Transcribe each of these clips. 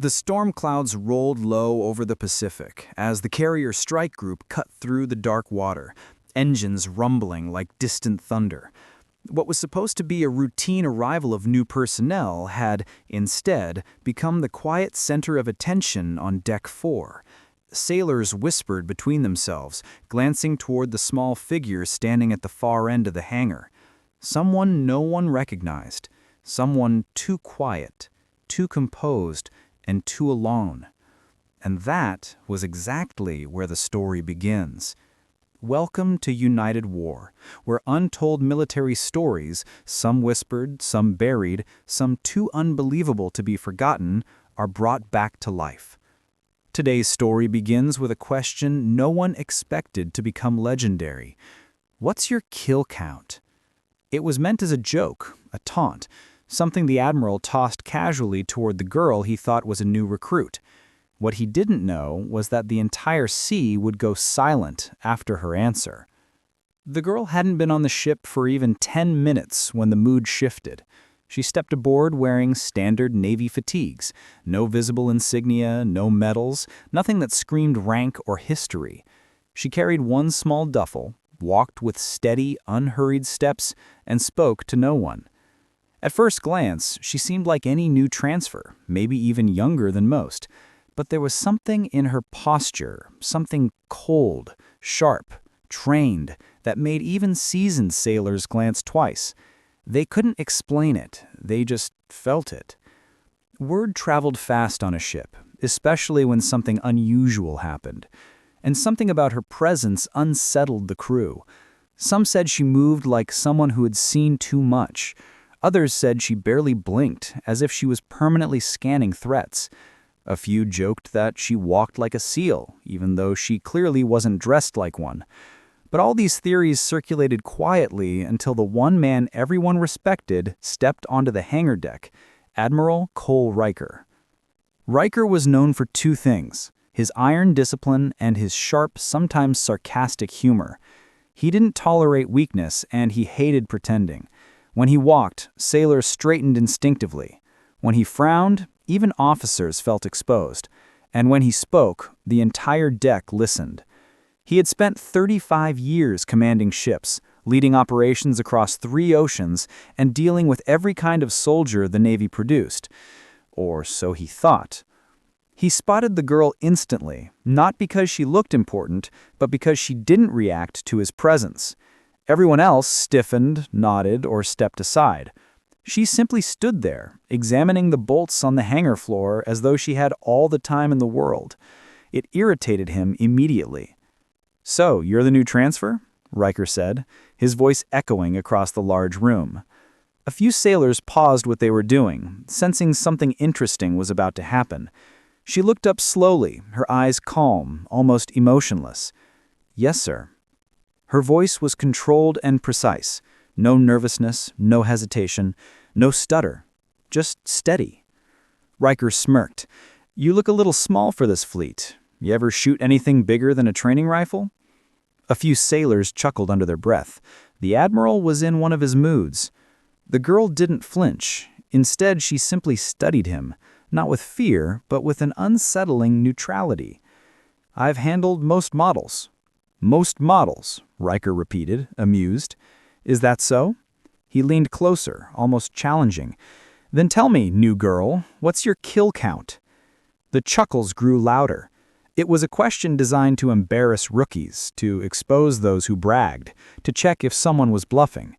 The storm clouds rolled low over the Pacific as the carrier strike group cut through the dark water, engines rumbling like distant thunder. What was supposed to be a routine arrival of new personnel had, instead, become the quiet center of attention on Deck 4. Sailors whispered between themselves, glancing toward the small figure standing at the far end of the hangar. Someone no one recognized. Someone too quiet, too composed, and too alone. And that was exactly where the story begins. Welcome to United War, where untold military stories, some whispered, some buried, some too unbelievable to be forgotten, are brought back to life. Today's story begins with a question no one expected to become legendary. What's your kill count? It was meant as a joke, a taunt, something the Admiral tossed casually toward the girl he thought was a new recruit. What he didn't know was that the entire sea would go silent after her answer. The girl hadn't been on the ship for even 10 minutes when the mood shifted. She stepped aboard wearing standard Navy fatigues, no visible insignia, no medals, nothing that screamed rank or history. She carried one small duffel, walked with steady, unhurried steps, and spoke to no one. At first glance, she seemed like any new transfer, maybe even younger than most. But there was something in her posture, something cold, sharp, trained, that made even seasoned sailors glance twice. They couldn't explain it, they just felt it. Word traveled fast on a ship, especially when something unusual happened. And something about her presence unsettled the crew. Some said she moved like someone who had seen too much. Others said she barely blinked, as if she was permanently scanning threats. A few joked that she walked like a seal, even though she clearly wasn't dressed like one. But all these theories circulated quietly until the one man everyone respected stepped onto the hangar deck, Admiral Cole Riker. Riker was known for two things: his iron discipline and his sharp, sometimes sarcastic humor. He didn't tolerate weakness, and he hated pretending. When he walked, sailors straightened instinctively. When he frowned, even officers felt exposed. And when he spoke, the entire deck listened. He had spent 35 years commanding ships, leading operations across 3 oceans, and dealing with every kind of soldier the Navy produced. Or so he thought. He spotted the girl instantly, not because she looked important, but because she didn't react to his presence. Everyone else stiffened, nodded, or stepped aside. She simply stood there, examining the bolts on the hangar floor as though she had all the time in the world. It irritated him immediately. "So, you're the new transfer?" Riker said, his voice echoing across the large room. A few sailors paused what they were doing, sensing something interesting was about to happen. She looked up slowly, her eyes calm, almost emotionless. "Yes, sir." Her voice was controlled and precise. No nervousness, no hesitation, no stutter. Just steady. Riker smirked. "You look a little small for this fleet. You ever shoot anything bigger than a training rifle?" A few sailors chuckled under their breath. The Admiral was in one of his moods. The girl didn't flinch. Instead, she simply studied him, not with fear, but with an unsettling neutrality. "I've handled most models." "Most models," Riker repeated, amused. "Is that so?" He leaned closer, almost challenging. "Then tell me, new girl, what's your kill count?" The chuckles grew louder. It was a question designed to embarrass rookies, to expose those who bragged, to check if someone was bluffing.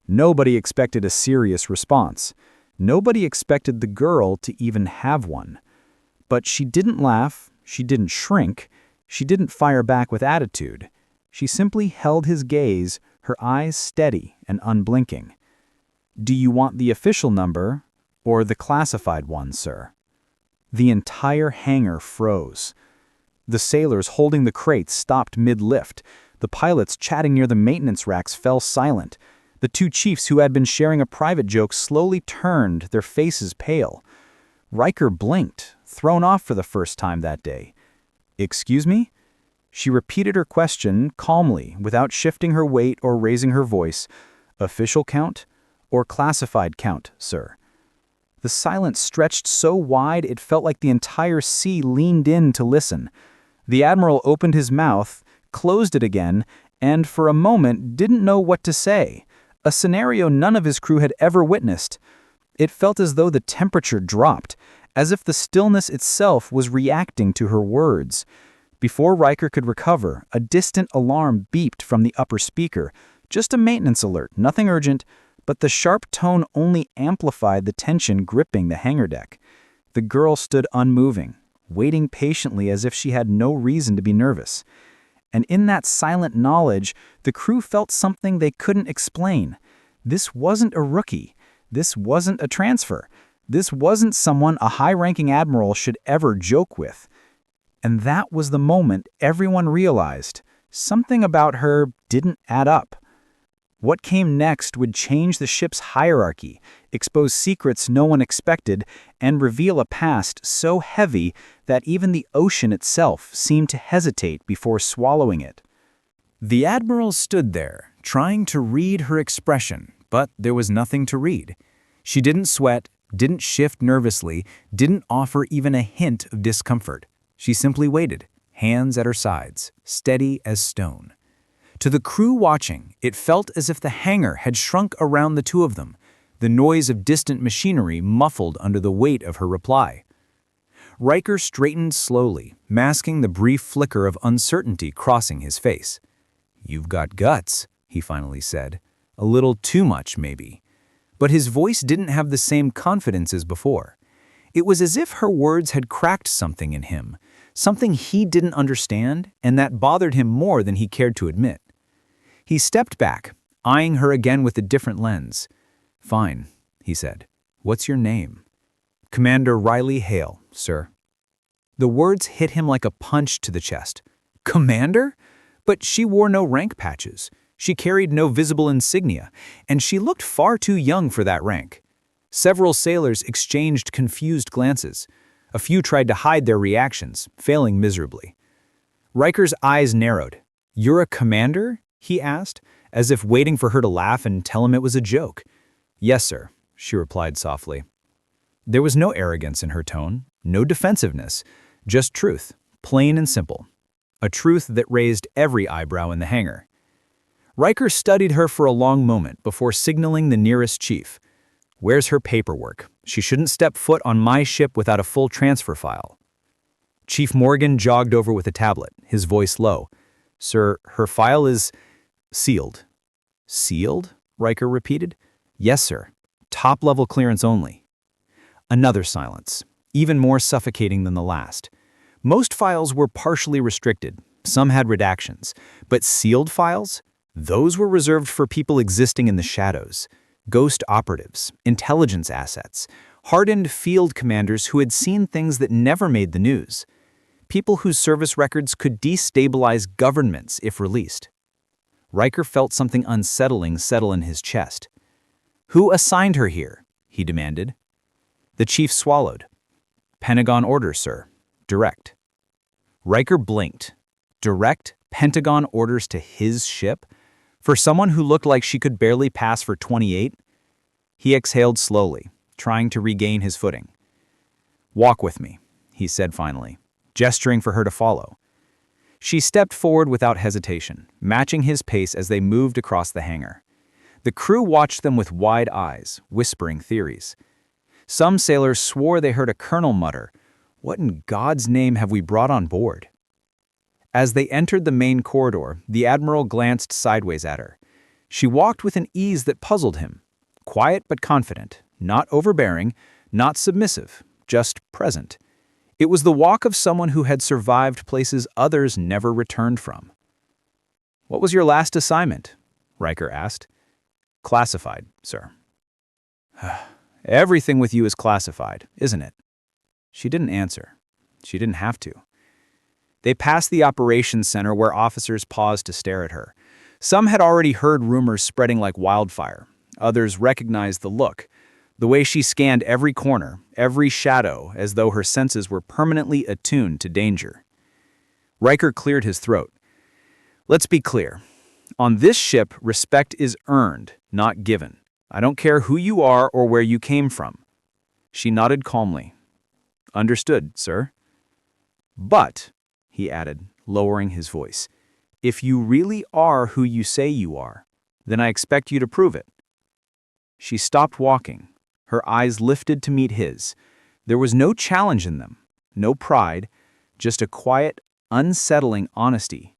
Nobody expected a serious response. Nobody expected the girl to even have one. But she didn't laugh, she didn't shrink, she didn't fire back with attitude. She simply held his gaze, her eyes steady and unblinking. "Do you want the official number or the classified one, sir?" The entire hangar froze. The sailors holding the crates stopped mid-lift. The pilots chatting near the maintenance racks fell silent. The 2 chiefs who had been sharing a private joke slowly turned, their faces pale. Riker blinked, thrown off for the first time that day. "Excuse me?" She repeated her question calmly, without shifting her weight or raising her voice. "Official count or classified count, sir?" The silence stretched so wide it felt like the entire sea leaned in to listen. The Admiral opened his mouth, closed it again, and for a moment didn't know what to say, a scenario none of his crew had ever witnessed. It felt as though the temperature dropped, as if the stillness itself was reacting to her words. Before Riker could recover, a distant alarm beeped from the upper speaker. Just a maintenance alert, nothing urgent, but the sharp tone only amplified the tension gripping the hangar deck. The girl stood unmoving, waiting patiently as if she had no reason to be nervous. And in that silent knowledge, the crew felt something they couldn't explain. This wasn't a rookie. This wasn't a transfer. This wasn't someone a high-ranking admiral should ever joke with. And that was the moment everyone realized something about her didn't add up. What came next would change the ship's hierarchy, expose secrets no one expected, and reveal a past so heavy that even the ocean itself seemed to hesitate before swallowing it. The Admiral stood there, trying to read her expression, but there was nothing to read. She didn't sweat, didn't shift nervously, didn't offer even a hint of discomfort. She simply waited, hands at her sides, steady as stone. To the crew watching, it felt as if the hangar had shrunk around the two of them, the noise of distant machinery muffled under the weight of her reply. Riker straightened slowly, masking the brief flicker of uncertainty crossing his face. "You've got guts," he finally said. "A little too much, maybe." But his voice didn't have the same confidence as before. It was as if her words had cracked something in him, something he didn't understand, and that bothered him more than he cared to admit. He stepped back, eyeing her again with a different lens. "Fine," he said. "What's your name?" "Commander Riley Hale, sir." The words hit him like a punch to the chest. Commander? But she wore no rank patches. She carried no visible insignia, and she looked far too young for that rank. Several sailors exchanged confused glances. A few tried to hide their reactions, failing miserably. Riker's eyes narrowed. "You're a commander?" he asked, as if waiting for her to laugh and tell him it was a joke. "Yes, sir," she replied softly. There was no arrogance in her tone, no defensiveness, just truth, plain and simple. A truth that raised every eyebrow in the hangar. Riker studied her for a long moment before signaling the nearest chief. "Where's her paperwork? She shouldn't step foot on my ship without a full transfer file." Chief Morgan jogged over with a tablet, his voice low. "Sir, her file is sealed." "Sealed?" Riker repeated. "Yes, sir. Top-level clearance only." Another silence, even more suffocating than the last. Most files were partially restricted, some had redactions, but sealed files? Those were reserved for people existing in the shadows. Ghost operatives, intelligence assets, hardened field commanders who had seen things that never made the news. People whose service records could destabilize governments if released. Riker felt something unsettling settle in his chest. "Who assigned her here?" he demanded. The chief swallowed. "Pentagon order, sir. Direct." Riker blinked. Direct Pentagon orders to his ship? For someone who looked like she could barely pass for 28? He exhaled slowly, trying to regain his footing. "Walk with me," he said finally, gesturing for her to follow. She stepped forward without hesitation, matching his pace as they moved across the hangar. The crew watched them with wide eyes, whispering theories. Some sailors swore they heard a colonel mutter, "What in God's name have we brought on board?" As they entered the main corridor, the Admiral glanced sideways at her. She walked with an ease that puzzled him. Quiet but confident, not overbearing, not submissive, just present. It was the walk of someone who had survived places others never returned from. "What was your last assignment?" Riker asked. "Classified, sir." "Everything with you is classified, isn't it?" She didn't answer. She didn't have to. They passed the operations center where officers paused to stare at her. Some had already heard rumors spreading like wildfire. Others recognized the look, the way she scanned every corner, every shadow, as though her senses were permanently attuned to danger. Riker cleared his throat. "Let's be clear. On this ship, respect is earned, not given. I don't care who you are or where you came from." She nodded calmly. Understood, sir. But, he added, lowering his voice, if you really are who you say you are, then I expect you to prove it. She stopped walking. Her eyes lifted to meet his. There was no challenge in them, no pride, just a quiet, unsettling honesty.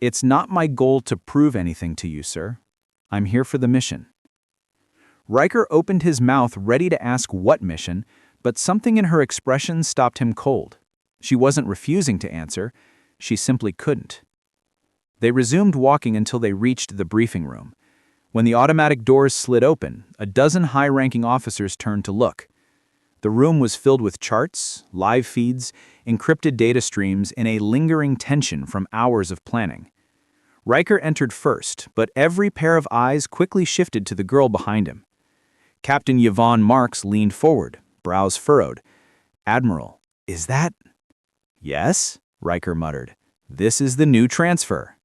It's not my goal to prove anything to you, sir. I'm here for the mission. Riker opened his mouth ready to ask what mission, but something in her expression stopped him cold. She wasn't refusing to answer, she simply couldn't. They resumed walking until they reached the briefing room. When the automatic doors slid open, a dozen high-ranking officers turned to look. The room was filled with charts, live feeds, encrypted data streams, and a lingering tension from hours of planning. Riker entered first, but every pair of eyes quickly shifted to the girl behind him. Captain Yvonne Marks leaned forward, brows furrowed. "Admiral, is that—" "Yes," Riker muttered. "This is the new transfer."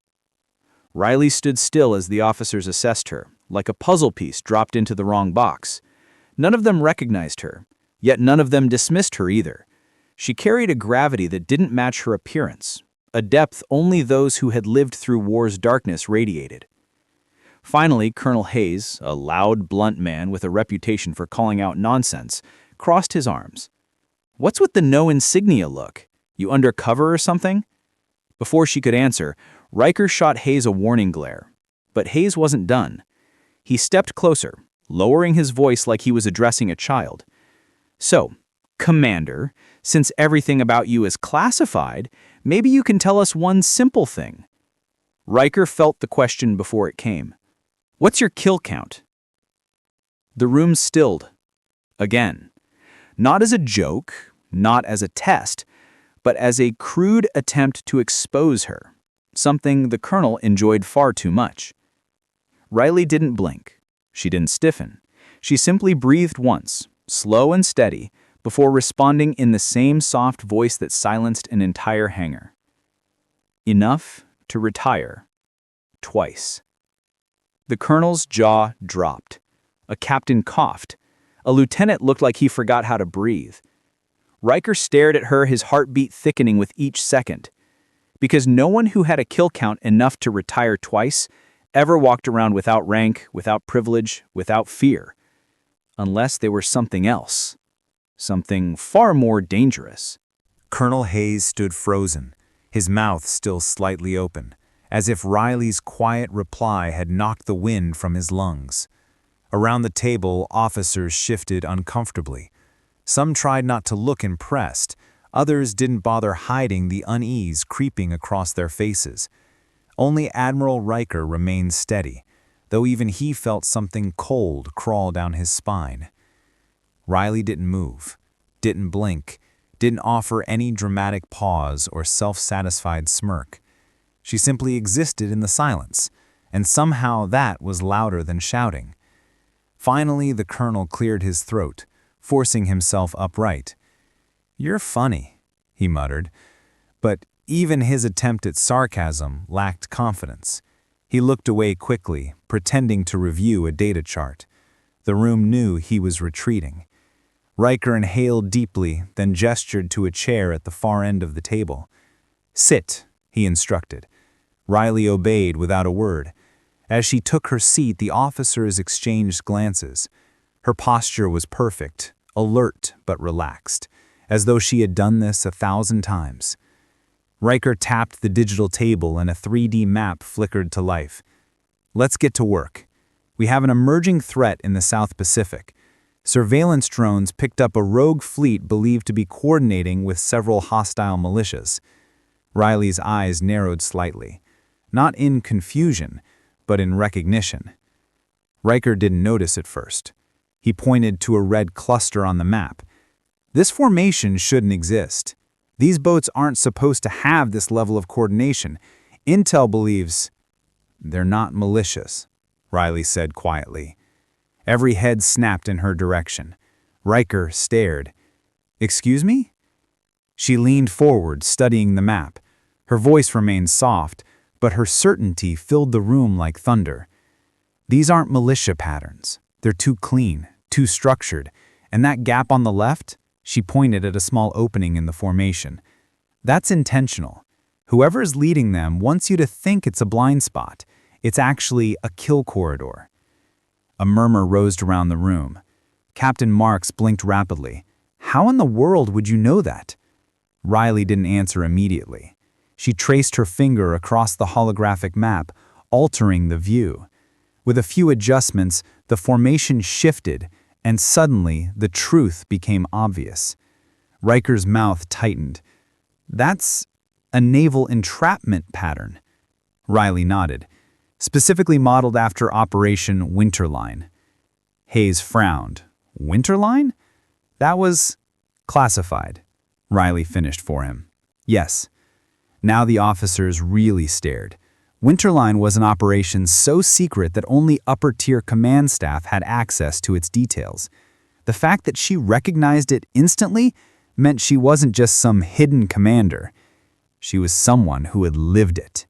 Riley stood still as the officers assessed her, like a puzzle piece dropped into the wrong box. None of them recognized her, yet none of them dismissed her either. She carried a gravity that didn't match her appearance, a depth only those who had lived through war's darkness radiated. Finally, Colonel Hayes, a loud, blunt man with a reputation for calling out nonsense, crossed his arms. "What's with the no insignia look? You undercover or something?" Before she could answer, Riker shot Hayes a warning glare. But Hayes wasn't done. He stepped closer, lowering his voice like he was addressing a child. "So, Commander, since everything about you is classified, maybe you can tell us one simple thing." Riker felt the question before it came. "What's your kill count?" The room stilled. Again. Not as a joke, not as a test, but as a crude attempt to expose her, something the colonel enjoyed far too much. Riley didn't blink. She didn't stiffen. She simply breathed once, slow and steady, before responding in the same soft voice that silenced an entire hangar. "Enough to retire. Twice." The colonel's jaw dropped. A captain coughed. A lieutenant looked like he forgot how to breathe. Riker stared at her, his heartbeat thickening with each second. Because no one who had a kill count enough to retire twice ever walked around without rank, without privilege, without fear. Unless they were something else. Something far more dangerous. Colonel Hayes stood frozen, his mouth still slightly open, as if Riley's quiet reply had knocked the wind from his lungs. Around the table, officers shifted uncomfortably. Some tried not to look impressed. Others didn't bother hiding the unease creeping across their faces. Only Admiral Riker remained steady, though even he felt something cold crawl down his spine. Riley didn't move, didn't blink, didn't offer any dramatic pause or self-satisfied smirk. She simply existed in the silence, and somehow that was louder than shouting. Finally, the colonel cleared his throat, forcing himself upright. "You're funny," he muttered, but even his attempt at sarcasm lacked confidence. He looked away quickly, pretending to review a data chart. The room knew he was retreating. Riker inhaled deeply, then gestured to a chair at the far end of the table. "Sit," he instructed. Riley obeyed without a word. As she took her seat, the officers exchanged glances. Her posture was perfect, alert but relaxed, as though she had done this 1,000 times. Riker tapped the digital table and a 3D map flickered to life. "Let's get to work. We have an emerging threat in the South Pacific. Surveillance drones picked up a rogue fleet believed to be coordinating with several hostile militias." Riley's eyes narrowed slightly, not in confusion, but in recognition. Riker didn't notice at first. He pointed to a red cluster on the map. "This formation shouldn't exist. These boats aren't supposed to have this level of coordination. Intel believes—" "They're not malicious," Riley said quietly. Every head snapped in her direction. Riker stared. "Excuse me?" She leaned forward, studying the map. Her voice remained soft, but her certainty filled the room like thunder. "These aren't militia patterns. They're too clean, too structured, And that gap on the left? She pointed at a small opening in the formation. That's intentional. Whoever is leading them wants you to think it's a blind spot. It's actually a kill corridor. A murmur rose around the room. Captain Marks blinked rapidly. How in the world would you know that? Riley didn't answer immediately. She traced her finger across the holographic map, altering the view. With a few adjustments, the formation shifted, and suddenly the truth became obvious. Riker's mouth tightened. That's a naval entrapment pattern. Riley nodded. Specifically modeled after Operation Winterline. Hayes frowned. Winterline? That was classified. Riley finished for him. Yes. Now the officers really stared. Winterline was an operation so secret that only upper-tier command staff had access to its details. The fact that she recognized it instantly meant she wasn't just some hidden commander. She was someone who had lived it.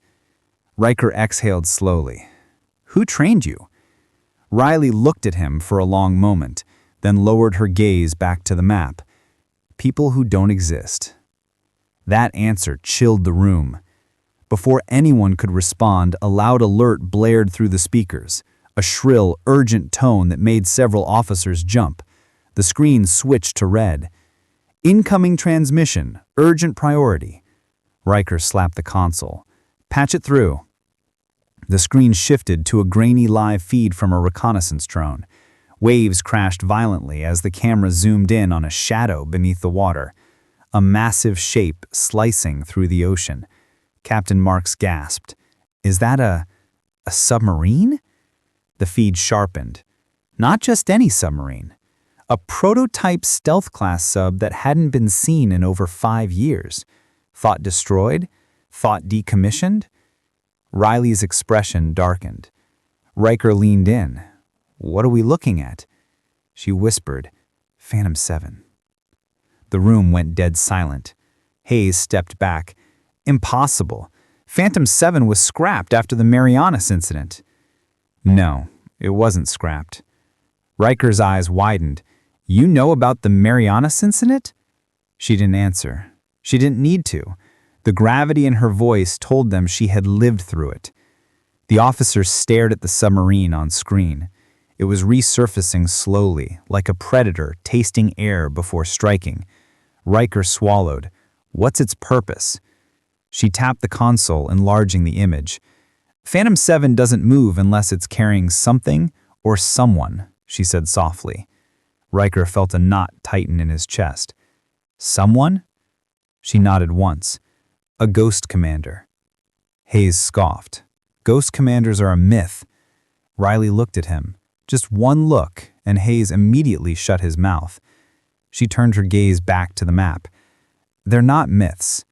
Riker exhaled slowly. Who trained you? Riley looked at him for a long moment, then lowered her gaze back to the map. People who don't exist. That answer chilled the room. Before anyone could respond, a loud alert blared through the speakers, a shrill, urgent tone that made several officers jump. The screen switched to red. Incoming transmission, urgent priority. Riker slapped the console. Patch it through. The screen shifted to a grainy live feed from a reconnaissance drone. Waves crashed violently as the camera zoomed in on a shadow beneath the water, a massive shape slicing through the ocean. Captain Marks gasped. Is that a submarine? The feed sharpened. Not just any submarine. A prototype stealth-class sub that hadn't been seen in over 5 years. Thought destroyed? Thought decommissioned? Riley's expression darkened. Riker leaned in. What are we looking at? She whispered, Phantom 7. The room went dead silent. Hayes stepped back. Impossible. Phantom 7 was scrapped after the Marianas incident. No, it wasn't scrapped. Riker's eyes widened. You know about the Marianas incident? She didn't answer. She didn't need to. The gravity in her voice told them she had lived through it. The officers stared at the submarine on screen. It was resurfacing slowly, like a predator tasting air before striking. Riker swallowed. What's its purpose? She tapped the console, enlarging the image. Phantom 7 doesn't move unless it's carrying something or someone, she said softly. Riker felt a knot tighten in his chest. Someone? She nodded once. A ghost commander. Hayes scoffed. Ghost commanders are a myth. Riley looked at him. Just one look, and Hayes immediately shut his mouth. She turned her gaze back to the map. They're not myths.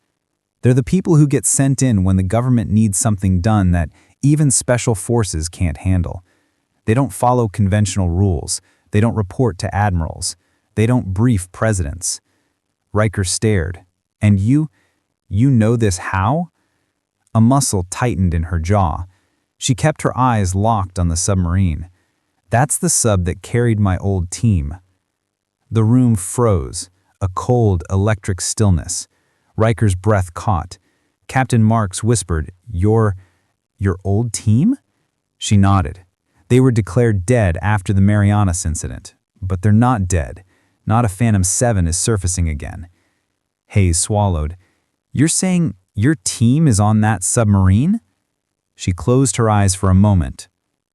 They're the people who get sent in when the government needs something done that even special forces can't handle. They don't follow conventional rules. They don't report to admirals. They don't brief presidents. Riker stared. And you know this how? A muscle tightened in her jaw. She kept her eyes locked on the submarine. That's the sub that carried my old team. The room froze, a cold, electric stillness. Riker's breath caught. Captain Marks whispered, Your old team? She nodded. They were declared dead after the Marianas incident. But they're not dead. Not if Phantom 7 is surfacing again. Hayes swallowed. You're saying your team is on that submarine? She closed her eyes for a moment.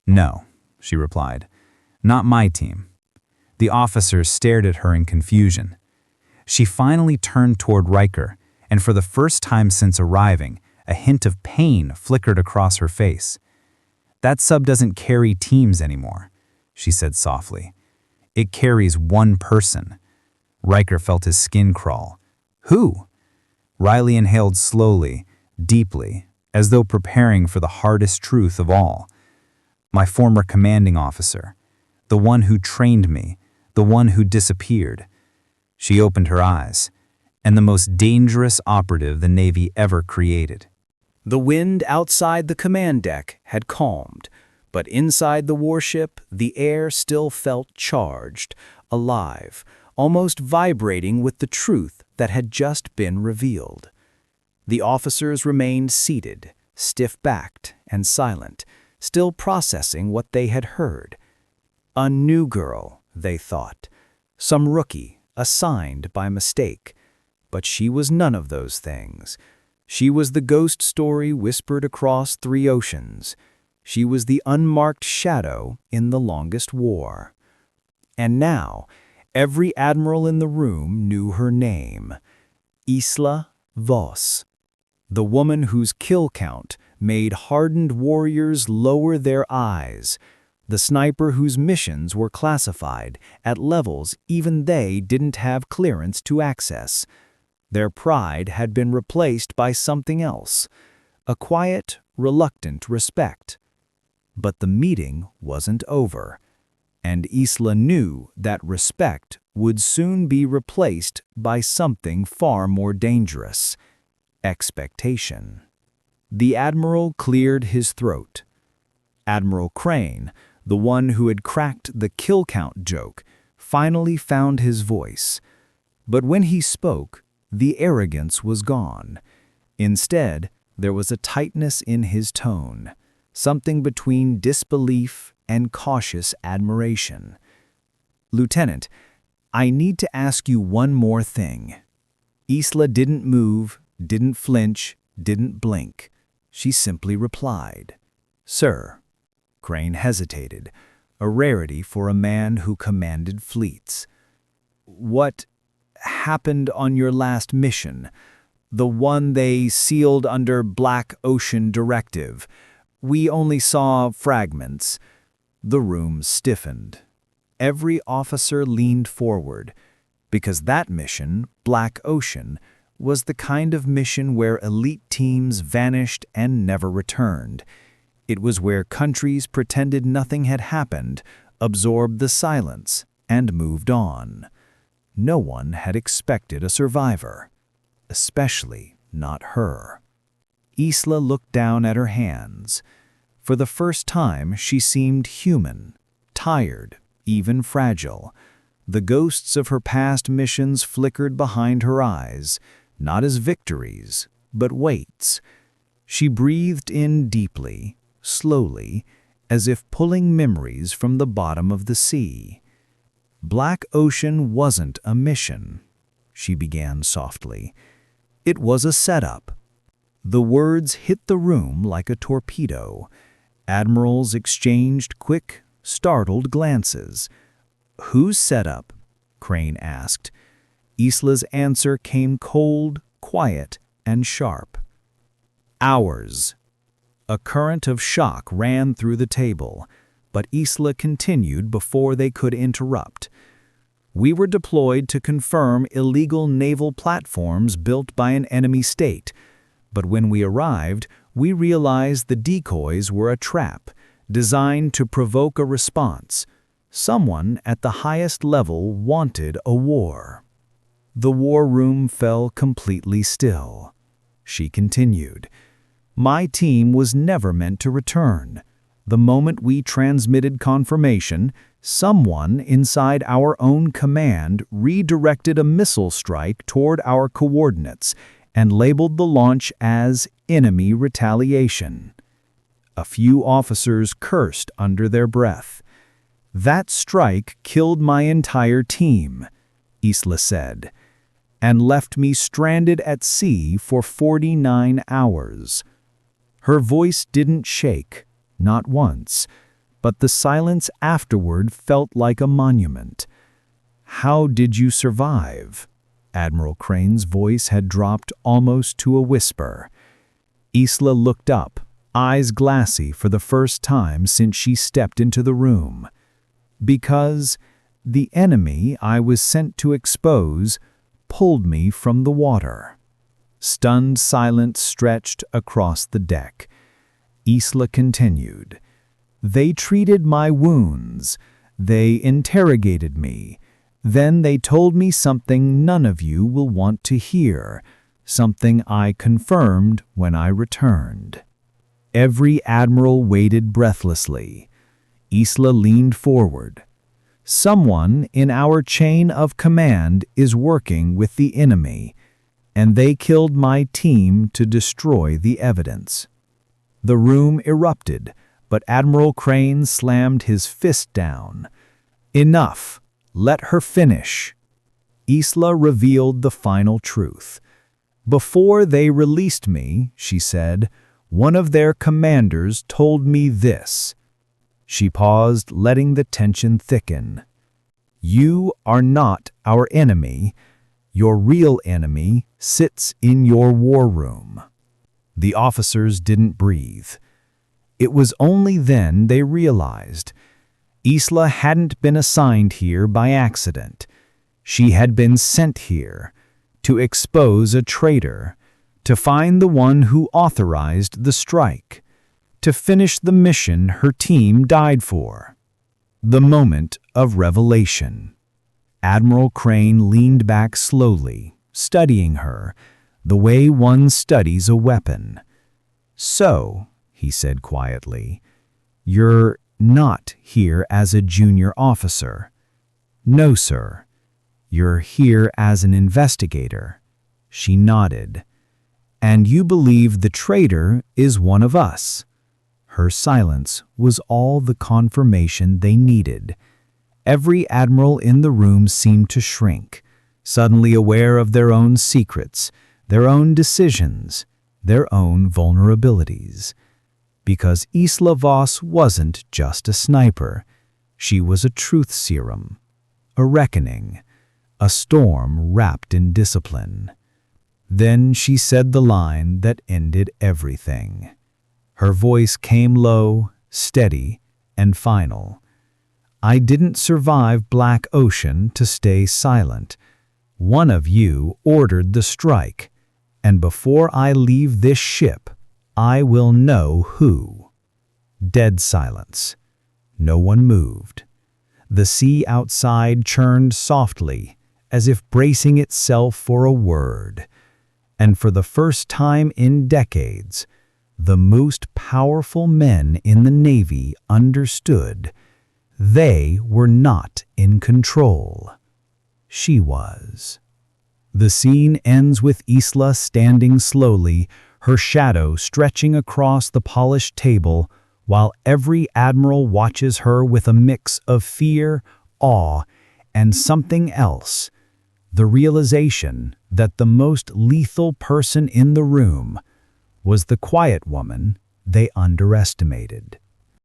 No, she replied. Not my team. The officers stared at her in confusion. She finally turned toward Riker, and for the first time since arriving, a hint of pain flickered across her face. That sub doesn't carry teams anymore, she said softly. It carries one person. Riker felt his skin crawl. Who? Riley inhaled slowly, deeply, as though preparing for the hardest truth of all. My former commanding officer. The one who trained me. The one who disappeared. She opened her eyes. And the most dangerous operative the Navy ever created. The wind outside the command deck had calmed, but inside the warship, the air still felt charged, alive, almost vibrating with the truth that had just been revealed. The officers remained seated, stiff-backed and silent, still processing what they had heard. A new girl, they thought, some rookie assigned by mistake. But she was none of those things. She was the ghost story whispered across 3 oceans. She was the unmarked shadow in the longest war. And now, every admiral in the room knew her name. Isla Voss, the woman whose kill count made hardened warriors lower their eyes, the sniper whose missions were classified at levels even they didn't have clearance to access. Their pride had been replaced by something else, a quiet, reluctant respect. But the meeting wasn't over, and Isla knew that respect would soon be replaced by something far more dangerous: expectation. The Admiral cleared his throat. Admiral Crane, the one who had cracked the kill count joke, finally found his voice. But when he spoke, the arrogance was gone. Instead, there was a tightness in his tone, something between disbelief and cautious admiration. "Lieutenant, I need to ask you one more thing." Isla didn't move, didn't flinch, didn't blink. She simply replied, "Sir." Crane hesitated, a rarity for a man who commanded fleets. "What happened on your last mission? The one they sealed under Black Ocean Directive. We only saw fragments." The room stiffened. Every officer leaned forward, because that mission, Black Ocean, was the kind of mission where elite teams vanished and never returned. It was where countries pretended nothing had happened, absorbed the silence, and moved on. No one had expected a survivor, especially not her. Isla looked down at her hands. For the first time, she seemed human, tired, even fragile. The ghosts of her past missions flickered behind her eyes, not as victories, but weights. She breathed in deeply, slowly, as if pulling memories from the bottom of the sea. "Black Ocean wasn't a mission," she began softly. "It was a setup." The words hit the room like a torpedo. Admirals exchanged quick, startled glances. "Whose setup?" Crane asked. Isla's answer came cold, quiet, and sharp. "Ours." A current of shock ran through the table, but Isla continued before they could interrupt. "We were deployed to confirm illegal naval platforms built by an enemy state, but when we arrived, we realized the decoys were a trap, designed to provoke a response. Someone at the highest level wanted a war." The war room fell completely still. She continued, "My team was never meant to return. The moment we transmitted confirmation, someone inside our own command redirected a missile strike toward our coordinates and labeled the launch as enemy retaliation." A few officers cursed under their breath. "That strike killed my entire team," Isla said, "and left me stranded at sea for 49 hours. Her voice didn't shake, not once, but the silence afterward felt like a monument. "How did you survive?" Admiral Crane's voice had dropped almost to a whisper. Isla looked up, eyes glassy for the first time since she stepped into the room. "Because the enemy I was sent to expose pulled me from the water." Stunned silence stretched across the deck. Isla continued, "They treated my wounds. They interrogated me. Then they told me something none of you will want to hear, something I confirmed when I returned." Every admiral waited breathlessly. Isla leaned forward. Someone in our chain of command is working with the enemy, and they killed my team to destroy the evidence." The room erupted, but Admiral Crane slammed his fist down. "Enough. Let her finish." Isla revealed the final truth. "Before they released me," she said, "one of their commanders told me this." She paused, letting the tension thicken. "You are not our enemy. Your real enemy sits in your war room." The officers didn't breathe. It was only then they realized Isla hadn't been assigned here by accident. She had been sent here to expose a traitor, to find the one who authorized the strike, to finish the mission her team died for. The moment of revelation. Admiral Crane leaned back slowly, studying her, the way one studies a weapon. "So," he said quietly, "you're not here as a junior officer." "No, sir. You're here as an investigator." She nodded. "And you believe the traitor is one of us." Her silence was all the confirmation they needed. Every admiral in the room seemed to shrink, suddenly aware of their own secrets, their own decisions, their own vulnerabilities. Because Isla Voss wasn't just a sniper. She was a truth serum, a reckoning, a storm wrapped in discipline. Then she said the line that ended everything. Her voice came low, steady, and final. "I didn't survive Black Ocean to stay silent. One of you ordered the strike, and before I leave this ship, I will know who." Dead silence. No one moved. The sea outside churned softly, as if bracing itself for a word. And for the first time in decades, the most powerful men in the Navy understood they were not in control. She was. The scene ends with Isla standing slowly, her shadow stretching across the polished table, while every admiral watches her with a mix of fear, awe, and something else, the realization that the most lethal person in the room was the quiet woman they underestimated.